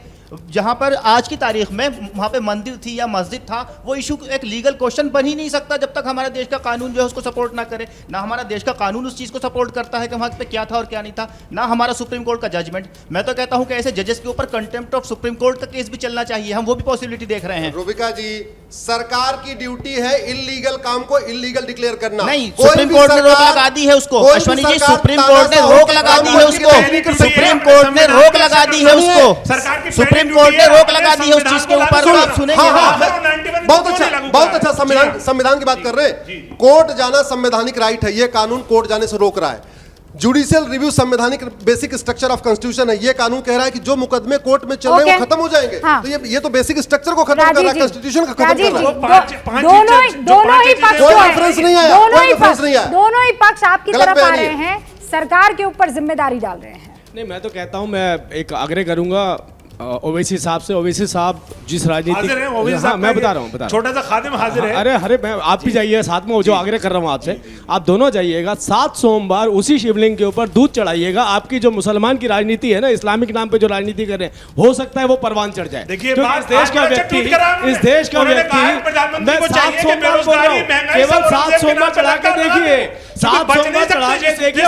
जहां पर आज की तारीख में वहां पे मंदिर थी या मस्जिद था, वो इशू एक लीगल क्वेश्चन बन ही नहीं सकता जब तक हमारा देश का कानून जो है उसको सपोर्ट ना करे। ना हमारा देश का कानून उस चीज को सपोर्ट करता है कि वहां पे क्या था और क्या नहीं था, ना हमारा सुप्रीम कोर्ट का जजमेंट। मैं तो कहता हूं कि ऐसे जजेस के ऊपर कंटेम्प्ट ऑफ सुप्रीम कोर्ट का केस भी चलना चाहिए, हम वो भी पॉसिबिलिटी देख रहे हैं। रुबिका जी, सरकार की ड्यूटी है इलीगल काम को इलीगल डिक्लेयर करना। नहीं, सुप्रीम कोर्ट ने रोक लगा दी है उसको। अश्विनी जी, सुप्रीम कोर्ट ने रोक लगा दी है उसको। सुप्रीम कोर्ट ने रोक लगा दी है उसको। सुप्रीम कोर्ट ने रोक लगा दी है उस चीज के ऊपर, तो आप सुनेंगे। बहुत अच्छा संविधान की बात कर रहे हैं। कोर्ट जाना संवैधानिक राइट है, ये कानून कोर्ट जाने से रोक रहा है। जुडिशियल रिव्यू संवैधानिक बेसिक स्ट्रक्चर ऑफ कॉन्स्टिट्यूशन है, ये कानून कह रहा है कि जो मुकदमे कोर्ट में चल रहे हैं वो खत्म हो जाएंगे। हाँ। तो ये तो बेसिक स्ट्रक्चर को खत्म कर रहा है, कॉन्स्टिट्यूशन को खत्म कर रहा है। दोनों ही पक्ष कोई रेफरेंस नहीं आया, कोई रेफरेंस नहीं आया। दोनों ही पक्ष आपकी गलत तरफ आ बयानी रहे हैं, सरकार के ऊपर जिम्मेदारी डाल रहे हैं। नहीं, मैं तो कहता हूं, मैं एक आग्रह करूंगा ओवैसी साहब से। ओवैसी साहब जिस राजनीति, हाँ मैं बता रहा हूँ, छोटा सा खादिम हाजिर है। अरे मैं आप भी जाइए साथ में, जो आग्रह कर रहा हूँ आपसे, आप दोनों जाइएगा। 7 सोमवार उसी शिवलिंग के ऊपर दूध चढ़ाइएगा। आपकी जो मुसलमान की राजनीति है ना, इस्लामिक नाम पे जो राजनीति कर रहे हैं, हो सकता है वो परवान चढ़ जाए। देखिए, इस देश का व्यक्ति मैं 7 सोमवार बोल रहा हूँ, केवल 7 सोमवार चढ़ा के देखिए, 7 सोमवार चढ़ा के देखिए,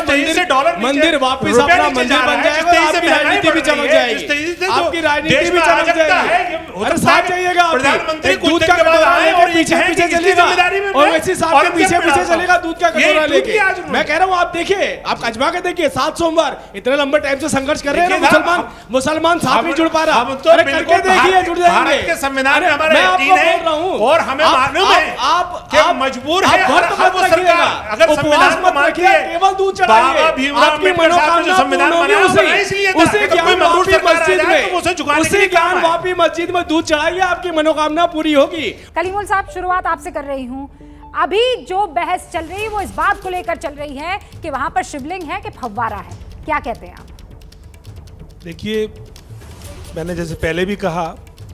मंदिर वापिस अपना मंदिर बन जाएगा, आपकी राजनीति भी चमक जाएगी, आपकी राजनीति भी चमक जाएगी। अरे साथ जाइएगा, प्रधानमंत्री दूध का कटोरा लेके पीछे पीछे चलेगा, और वैसे साहब के पीछे पीछे चलेगा दूध का कटोरा लेके। मैं कह रहा हूँ, आप देखिए, आप अजमा के देखिए, 7 सोमवार इतने लंबे टाइम से संघर्ष कर रहे हैं ना, मुसलमान साथ नहीं जुड़ पा रहा। अरे करके देखिए, जुड़ जाएंगे। के संविधान में हमारा यकीन है और हमें मालूम है आप मजबूर है। अगर संविधान को मानती है, केवल दूध चढ़ाइए, आपकी मनोकामना संविधान बनाया उसी ज्ञान वापी मस्जिद में, उसी ज्ञान वापी मस्जिद में दूध चढ़ाइए, आपकी मनोकामना पूरी होगी। कलीमुल साहब, शुरुआत आपसे कर रही हूं। अभी जो बहस चल रही है वो इस बात को लेकर चल रही है कि वहां पर शिवलिंग है कि फव्वारा है, क्या कहते हैं आप? देखिए, मैंने जैसे पहले भी कहा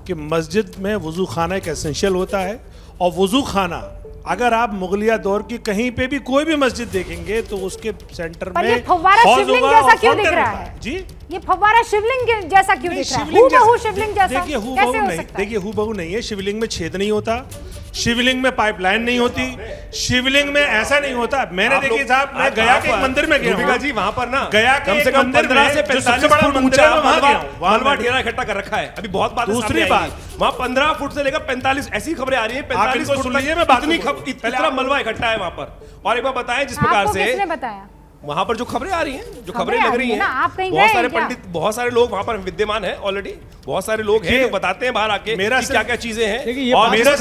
कि मस्जिद में वुजू खाना एक एसेंशियल होता है, और वुजू खाना अगर आप मुगलिया दौर की कहीं पे भी कोई भी मस्जिद देखेंगे तो उसके सेंटर में ये फव्वारा शिवलिंग जैसा क्यों दिख रहा है? जी, ये फव्वारा शिवलिंग जैसा क्यों दिख रहा है? हूबहू शिवलिंग जैसा देखिए, कैसे हूबहू हो नहीं, सकता है? देखिए हूबहू नहीं है। शिवलिंग में छेद नहीं होता, शिवलिंग में पाइपलाइन नहीं होती, शिवलिंग में ऐसा नहीं होता। मैंने देखिए साहब, मैं गया के एक मंदिर में गया हूं जी, वहां पर ना गया के एक मंदिर 15 से 45 फुट ऊंचा मलबा ढेरा इकट्ठा कर रखा है। अभी बहुत बात दूसरी बात, वहाँ 15 फुट से लेकर 45 ऐसी खबरें आ रही है, 45 फुट सुनिए, तक मैं बात इतना मलबा इकट्ठा है वहाँ पर। और एक बार बताएं जिस प्रकार आपको से किसने बताया? वहाँ पर जो खबरें आ रही हैं, जो खबरें खबरें आ लग रही रही हैं हैं, ना, आप कहीं बहुत गए सारे हैं क्या? पंडित, बहुत सारे लोग वहाँ पर विद्यमान हैं ऑलरेडी, बहुत सारे लोग हैं जो बताते हैं बाहर आके मेरा कि क्या क्या चीजें हैं। देखिए, ये और बात मेरा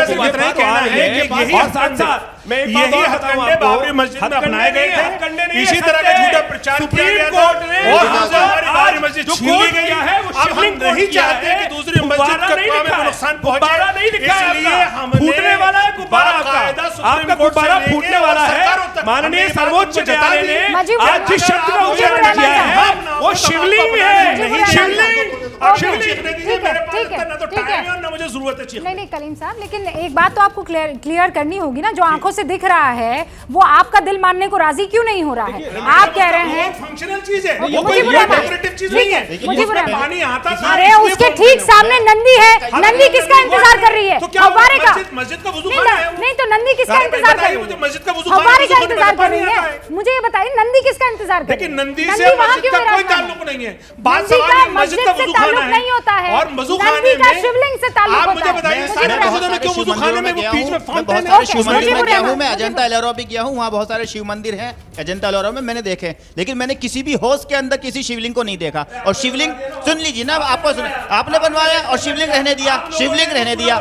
सिर्फ इतना ही कहना है कि यही और साथ साथ मैं एक बात और बताऊं आपको, बाबरी मस्जिद में अपनाए गए थे, इसी तरह का झूठा प्रचार किया गया था, कोर्ट ने और हमसे हमारी बाबरी मस्जिद जो छीन ली कोर्ट गई किया है, वो अब हम शिवलिंग नहीं कोर्ट किया चाहते है, कि दूसरी मस्जिद गुब्बारा का नहीं काम लिखा में है, नुकसान गुब्बारा पहुंचे, नहीं लिखा है इसलिए आपका, हमने फूटने वाला है गुब्बारा बाकायदा आपका, सुप्रीम आपका कोर्ट से गुब्बारा लेके फूटने और वाला सरकारों है। तक माननीय हमने सर्वोच्च बात न्यायालय बता दी। ने आज जिस शब्द का उच्चारण किया है वो शिवलिंग है, नहीं शिवलिंग और शिव चीखने दीजिए, ठीक है, मेरे पास ठीक है, इतना ना तो ठीक है। टाइम है और ना मुझे जरूरत है चीखने। नहीं कलीम साहब, लेकिन एक बात तो आपको क्लियर करनी होगी ना, जो आंखों से दिख रहा है वो आपका दिल मानने को राजी क्यों नहीं हो रहा है? आप कह रहे हैं फंक्शनल चीज है, ओके, वो कोई मुझीबुर रहमान, डेकोरेटिव चीज ठीक नहीं है, है। मुजीबुर रहमान। पानी आता था, अरे इसलिए उसके वो ठीक फंक्शन सामने नंदी है, नंदी किसका इंतजार कर रही है? तो क्या फव्वारे का? मस्जिद का वुजू नहीं, खाना है वो? नहीं तो नंदी किसका भाई इंतजार कर बताइए रही मुझे, है? मस्जिद का वुजू खाना है, फव्वारे का वुजू खाने इंतजार में कर रही पानी आता है? मुझे ये बताइए नंदी किसका इंतजार कर रही देखिए है? नंदी से वहाँ मस्जिद क्यों का विराजमान कोई है? ताल्लुक नहीं है। बात नंदी सवाल का है मस्जिद का मस्जिद से वुजू ताल्लुक खाना नहीं होता है, और वुजू नंदी खाने का में शिवलिंग से ताल्लुक आप होता मुझे है। बताइए मुझे सारे बताइए। मस्जिदों में क्यों वुजू खाने में वो बीच में मैं फाउंटेन बहुत है? सारे शिव मंदिर मुजीबुर में गया हूँ, रहमान, मैं अजंता एलोरा भी गया हूँ, वहाँ बहुत सारे शिव मंदिर हैं अजंता एलोरा में, मैंने देखे, लेकिन मैंने किसी भी होश के अंदर किसी शिवलिंग को नहीं देखा। और शिवलिंग सुन लीजिए ना, आपको सुन, आपने बनवाया और शिवलिंग रहने दिया, शिवलिंग रहने दिया।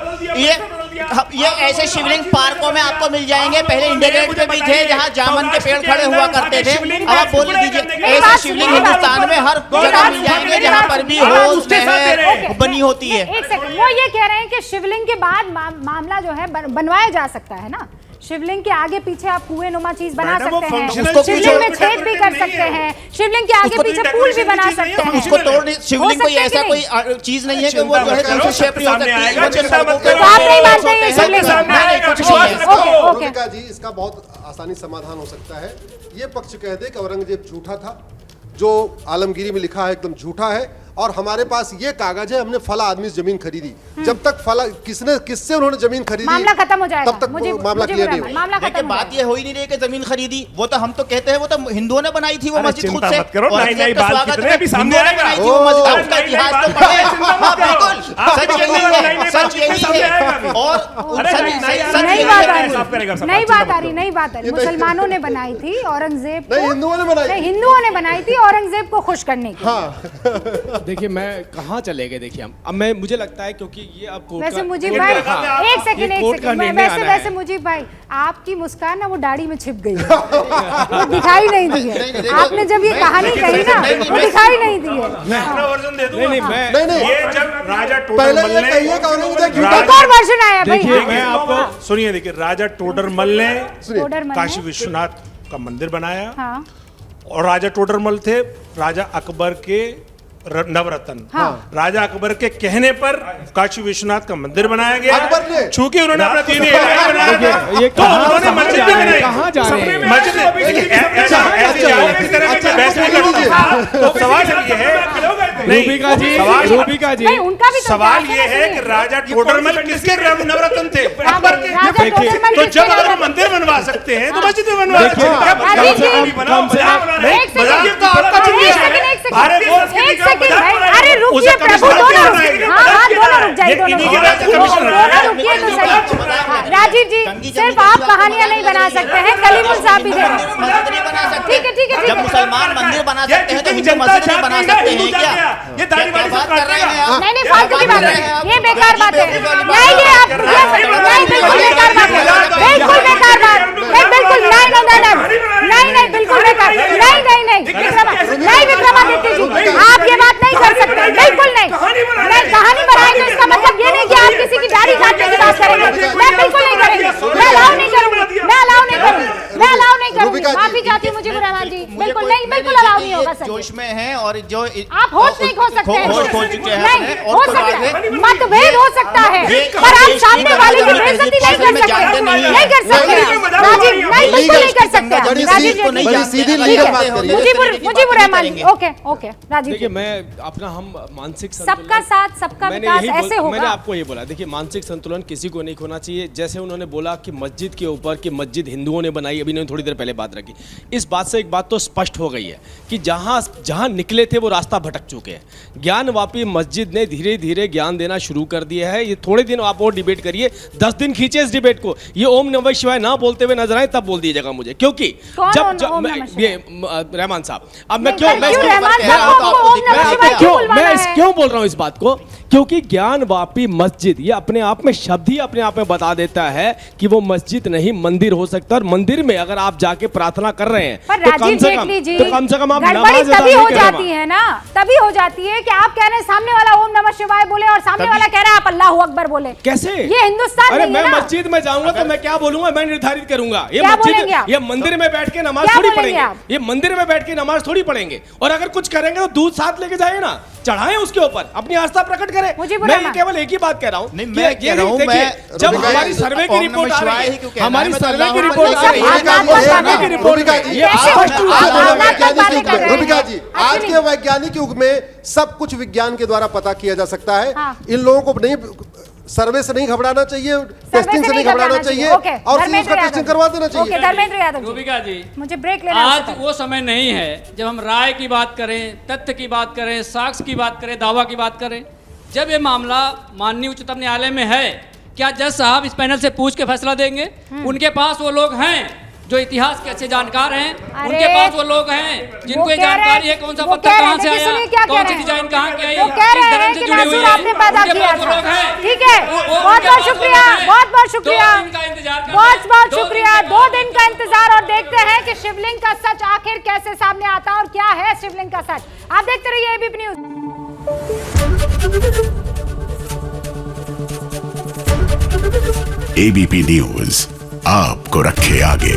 ये ऐसे शिवलिंग पार्कों में आपको मिल जाएंगे, पहले इंडिया गेट पे भी थे जहाँ जामुन के पेड़ खड़े हुआ करते थे। अब आप बोल दीजिए ऐसे शिवलिंग हिंदुस्तान में हर जगह मिल जाएंगे जहाँ पर भी होश नहर बनी होती है। एक सेकंड, वो ये कह रहे हैं कि शिवलिंग के बाद मामला जो है बनवाया जा सकता है ना, शिवलिंग के आगे पीछे आप कुएं नुमा चीज बना मैडम, वो सकते हैं, functional शिवलिंग में चीज छेद भी कर नहीं सकते है। हैं, शिवलिंग के आगे उसको पीछे तो पुल भी decoration बना चीज नहीं है, सकते हैं। उसको तोड़ शिवलिंग हो कोई सकता ऐसा है कि कोई चीज नहीं है कि वो जो है चिंता मत तुमसे शेप नहीं हो सामने सकती, आएगा, वो जो चिंता सड़कों मत पे करो। तो आप नहीं रोड मानते होते ये हैं, शिवलिंग? नहीं, नहीं, कुछ नहीं विश्वास है। रखो। Okay, okay. गोपिका जी, इसका बहुत आसानी समाधान हो सकता है। ये पक्ष कह दे कि औरंगजेब झूठा था, जो आलमगीरी में लिखा है एकदम झूठा है, और हमारे पास ये कागज है, हमने फला आदमी से जमीन खरीदी। जब तक फला किससे उन्होंने जमीन खरीदी, मामला खत्म हो जाएगा, तब तक मामला क्लियर नहीं होगा। मामला देखिए खत्म हो बात जाएगा। ये हो ही नहीं रही कि जमीन खरीदी, वो तो हम तो कहते हैं वो तो हिंदुओं ने बनाई थी वो अरे मस्जिद खुद चिंता से। मत करो, और नई नई का बात स्वागत कितने है, भी सामने हिंदुओं ने आएगा। बनाई थी वो मस्जिद, अरे उसका नई नई इतिहास बात तो कितने पढ़े। चिंता मत हाँ, करो। बिल्कुल आप सच बोलने यही वाले है, नई नई सच बात यही सामने है। आएगा अभी। और अरे सच- नई- नई- सच नई यही बात है। आ साफ करेगा रही, सब, नई चिंता बात मत आ रही, नई बात आ रही। मुसलमानों ने बनाई थी औरंगजेब को, नहीं, हिंदुओं ने बनाई थी। नहीं, हिंदुओं ने बनाई थी औरंगजेब को खुश करने के लिए। हाँ, देखिए मैं कहाँ चले गए, देखिए हम अब मैं मुझे लगता है क्योंकि ये अब कोर्ट वैसे का मुजीब कोर्ट भाई, का- हाँ, एक सेकंड, ये एक कोर्ट का सेकंड, निर्णय वैसे आना है। वैसे मुजीब भाई, आपकी मुस्कान ना वो दाढ़ी में छिप गई है, वो दिखाई नहीं दी नहीं, है। देखो, आपने जब ये नहीं, कहानी लेकिन कही ना, नहीं, वो दिखाई नहीं दी है। अपना वर्जन दे दूंगा। नहीं मैं नहीं नहीं, ये जब राजा पहले टोडरमल ये ने कहिए कि औरंगजेब झूठा एक और वर्जन आया भाई। देखिए हाँ। मैं आपको सुनिए, देखिए राजा टोडरमल ने टोडरमल काशी ने- विश्वनाथ का मंदिर बनाया, हाँ, और राजा टोडरमल थे राजा अकबर के नवरत्न। हाँ। राजा अकबर के कहने पर काशी विश्वनाथ का मंदिर बनाया गया। अकबर ने? चूंकि उन्होंने अपना दीनी इलाका बनाया था, ये तो कहाँ- उन्होंने कहाँ मस्जिद जा भी रहे हैं? बनाई। कहाँ जा रहे हैं? मस्जिद ऐसी तरह की बहस नहीं करता। तो सवाल ये है, रूबिका जी, सवाल रूबिका जी, नहीं, उनका भी तो सवाल क्या ये है कि राजा टोडरमल किसके नवरत्न थे? अकबर के। राजा टोडरमल तो किसके जब अगर नवरत्न? मंदिर बनवा सकते हैं तो मस्जिद भी बनवा सकते हैं। क्या राजीव जी, मजाक बनाओ, मजाक बना रहे हैं। एक सेकंड, मजाक तो आपका एक जिंदगी सेकंड, है। एक सेकंड, अरे वो एक सेकंड भाई, अरे रुकिए उसे प्रभु, कमिश्नर दोनों क्यों रुक- बनाएंगे? हाँ, हाँ, ये दोनों रुक जाइए, ये दोनों इन्हीं रुक के राजा जाइए। कमिश्नर हैं। दोनों रुकिए तो सही। राजीव जी, सिर्फ आप कहानियां नहीं बना सकते हैं, कलीमुल साहब भी दे रहे हैं। मस्जिद नहीं बना सकते। ठीक है, ठीक है, ठीक जब है। मुसलमान मंदिर बना ये सकते हैं तो जितनी हिंदू जनता मस्जिद नहीं बना चाहती है, सकते हिंदू हैं क्या? चाहते हैं। ये दाढ़ी क्या वाली बात सब कर रहे हैं आप? नहीं नहीं, फालतू की बात है, ये बेकार बात है। नहीं, ये आप नहीं, बिल्कुल बेकार बात है, बिल्कुल बेकार बात, नहीं बिल्कुल नहीं, नहीं नहीं, बिल्कुल बेकार, नहीं नहीं नहीं, नहीं विक्रमादित्य जी, आप ये बात नहीं कर सकते, बिल्कुल नहीं। नहीं, कहानी बनाए तो इसका मतलब ये नहीं कि आप किसी की दाढ़ी काटने की बात करेंगे, मैं बिल्कुल नहीं करेंगे, मैं अलाउ नहीं करूंगी, मैं अलाउ नहीं करूंगी, मैं अलाउ नहीं करूंगी, रूबिका जी, माफी चाहती हूँ मुजीबुर रहमान जी, मुझे बिल्कुल कोई- नहीं, बिल्कुल अलाउ नहीं होगा सर। जोश में है और जो आप होश नहीं खो सकते हैं, होश खो चुके हैं नहीं अपने, हो और सकता बाद है, में मतभेद हो सकता है, पर आप सामने वाले की बेइज्जती नहीं कर सकते, नहीं कर सकते राजीव, नहीं बिल्कुल नहीं कर सकते आप। बड़ी राजीव सीधी- जी, बड़ी सीधी ठीक लीगल है, बात करिए। मुजीबुर रहमान जी, ओके ओके, राजीव देखिए जी, मैं अपना हम मानसिक सबका साथ सबका मैंने विकास यही ऐसे मैंने होगा। आपको ये बोला, देखिए मानसिक संतुलन किसी को नहीं खोना चाहिए। जैसे उन्होंने बोला कि मस्जिद के ऊपर कि मस्जिद हिंदुओं ने बनाई, अभी इन्होंने थोड़ी देर पहले बात रखी, इस बात से एक बात तो स्पष्ट हो गई है कि जहाँ जहाँ निकले थे वो रास्ता भटक चुके हैं। ज्ञानवापी मस्जिद ने धीरे धीरे ज्ञान देना शुरू कर दिया है। ये थोड़े दिन आप और डिबेट करिए, 10 दिन खींचे इस डिबेट को, ये ओम नमः शिवाय ना बोलते हुए नजर आए तब बोल दीजिएगा मुझे, क्योंकि कौन जब ओम मैं- नमः शिवाय? ये रहमान साहब, अब मैं नहीं, क्यों पर मैं क्यों इसको- रहमान कह रहा साहब हूं को तो आपको ओम दिक्कत नमः है शिवाय क्या? क्यों क्यों बुलवाना मैं है? क्यों बोल रहा हूँ इस बात को क्योंकि ज्ञानवापी मस्जिद ये अपने आप में शब्द ही अपने आप में बता देता है कि वो मस्जिद नहीं मंदिर हो सकता, और मंदिर में अगर आप जाके प्रार्थना कर रहे हैं पर तो राजीव जेटली जी, कम से कम आप गड़बड़ी नमाज अदा तभी नहीं हो कर रहे जाती है ना, तभी हो जाती है कि आप कह रहे हैं सामने वाला ओम नमः शिवाय बोले और सामने वाला कह रहा है आप अल्लाह अकबर बोले। कैसे? ये हिंदुस्तान अरे नहीं है मैं ना। मस्जिद में जाऊंगा तो मैं क्या बोलूंगा, मैं निर्धारित करूंगा। ये क्या बोलेंगे मस्जिद, आप? ये मंदिर में बैठ के नमाज क्या थोड़ी बोलेंगे पढ़ेंगे, आप? ये मंदिर में बैठ के नमाज थोड़ी पढ़ेंगे। और अगर कुछ करेंगे तो दूध साथ लेके जाए ना, चढ़ाएं उसके ऊपर, अपनी आस्था प्रकट करें। मुजीबुर मैं रहमान। ये केवल एक ही बात कह रहा हूं, नहीं, मैं कह रहा हूं, देखिए, मैं- जब रुबिका हमारी जी, सर्वे की ओम रिपोर्ट नमः आ शिवाय रही ही क्यों है, कहना है? हमारी मैं तो सर्वे की अल्लाह रिपोर्ट अकबर आ रही है, भावनात्मक सर्वे बातें की कर रिपोर्ट रुबिका है। जी, ये आज स्पष्ट रूप से आप बोला भावनात्मक गया है। बातें कर रहे हैं। रुबिका जी, आज Actually- के वैज्ञानिक युग में सब कुछ विज्ञान के द्वारा पता किया जा सकता है। हाँ। इन लोगों को नहीं, सर्वे से नहीं घबराना चाहिए, टेस्टिंग से नहीं घबराना चाहिए, ओके, और फिर धर्मेंद्र उसका यादव। टेस्टिंग करवा देना ओके, चाहिए। धर्मेंद्र यादव जी, रूबिका जी, मुझे ब्रेक लेना है आज उससे पहले। वो समय नहीं है जब हम राय की बात करें, तथ्य की बात करें, साक्ष्य की बात करें, दावा की बात करें। जब ये मामला माननीय उच्चतम न्यायालय में है, क्या जज साहब इस पैनल से पूछ के फैसला देंगे? उनके पास वो लोग हैं जो इतिहास के अच्छे जानकार हैं, अरे, उनके पास वो लोग हैं जिनको ये कह रहे हैं- जानकारी है कौन सा वो पत्थर कह रहे कहाँ हैं, से देखिए, सुनिए क्या आया, कह कौन रहे सी हैं। डिजाइन कहाँ की आई, वो कह किस रहे धर्म हैं से कि जुड़ी हुई नासूर है, आपने पैदा उनके किया पास वो था। लोग हैं। ठीक है, वो- बहुत उनके बहुत पास वो शुक्रिया, लोग हैं। बहुत बहुत 2 शुक्रिया, दिन का इंतजार करना है, बहुत बहुत 2 दिन शुक्रिया। का 2 दिन का इंतजार, और देखते हैं कि शिवलिंग का सच आखिर कैसे सामने आता है और क्या है शिवलिंग का सच। आप देखते रहिए एबीपी न्यूज। एबीपी न्यूज आपको रखे आगे।